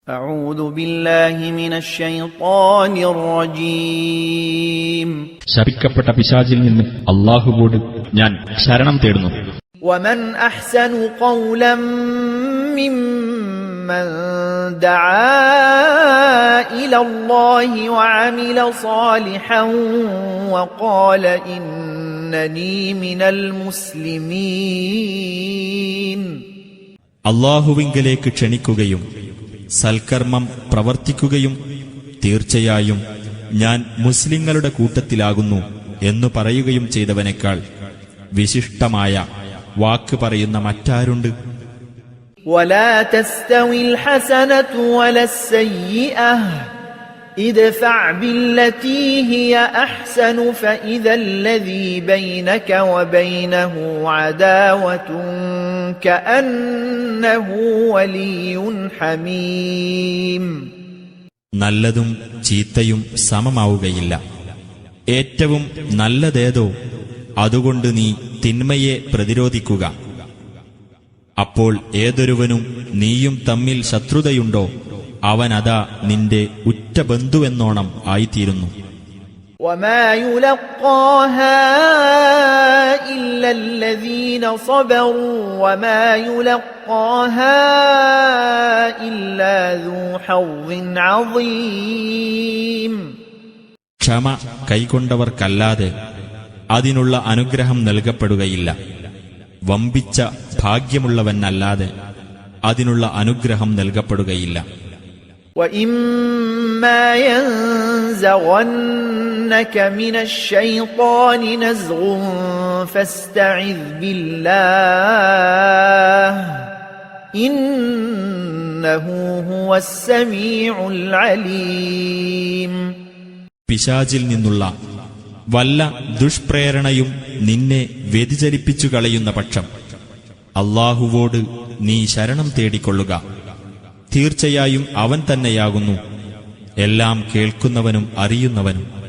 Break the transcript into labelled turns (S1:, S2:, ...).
S1: أعوذ بالله من الشيطان الرجيم
S2: ശപിക്കപ്പെട്ട പിശാചിൽ നിന്ന് അല്ലാഹുവോട് ഞാൻ ശരണം തേടുന്നു.
S1: ومن أحسن قولا ممن دعا إلى الله وعمل صالحا وقال إنني من المسلمين.
S3: അല്ലാഹുവിങ്കലേക്ക് ക്ഷണിക്കുകയും സൽക്കർമ്മം പ്രവർത്തിക്കുകയും തീർച്ചയായും ഞാൻ മുസ്ലിങ്ങളുടെ കൂട്ടത്തിലാകുന്നു എന്നു പറയുകയും ചെയ്തവനേക്കാൾ വിശിഷ്ടമായ വാക്ക് പറയുന്ന മറ്റാരുണ്ട്?
S1: ولا تستوي الحسنة ولا السيئة ادفع بالتي هي أحسن فإذا الذي بينك وبينه عداوة كأنه ولي حميم.
S3: നല്ലതും ചീത്തയും സമമാവുകയില്ല. ഏറ്റവും നല്ലതേതോ അതുകൊണ്ട് നീ തിന്മയെ പ്രതിരോധിക്കുക. അപ്പോൾ ഏതൊരുവനും നീയും തമ്മിൽ ശത്രുതയുണ്ടോ അവനതാ നിന്റെ ഉറ്റ ബന്ധുവെന്നോണം ആയിത്തീരുന്നു.
S1: وما يلقاها إلا الذين صبروا وما يلقاها إلا ذو حظ عظيم.
S3: ക്ഷമ കൈക്കൊണ്ടവർക്കല്ലാതെ അതിനുള്ള അനുഗ്രഹം നൽകപ്പെടുകയില്ല. വമ്പിച്ച ഭാഗ്യമുള്ളവനല്ലാതെ അതിനുള്ള അനുഗ്രഹം നൽകപ്പെടുകയില്ല.
S1: وَإِمَّا يَنزَغَنَّكَ مِنَ الشَّيْطَانِ نَزْغٌ فَاسْتَعِذْ بِاللَّهِ إِنَّهُ هُوَ السَّمِيعُ الْعَلِيمُ.
S3: പിശാചിൽ നിന്നുള്ള വല്ല ദുഷ്പ്രേരണയും നിന്നെ വ്യതിചലിപ്പിച്ചു കളയുന്ന പക്ഷം അല്ലാഹുവോട് നീ ശരണം തേടിക്കൊള്ളുക. തീർച്ചയായും അവൻ തന്നെയാകുന്നു എല്ലാം കേൾക്കുന്നവനും അറിയുന്നവനും.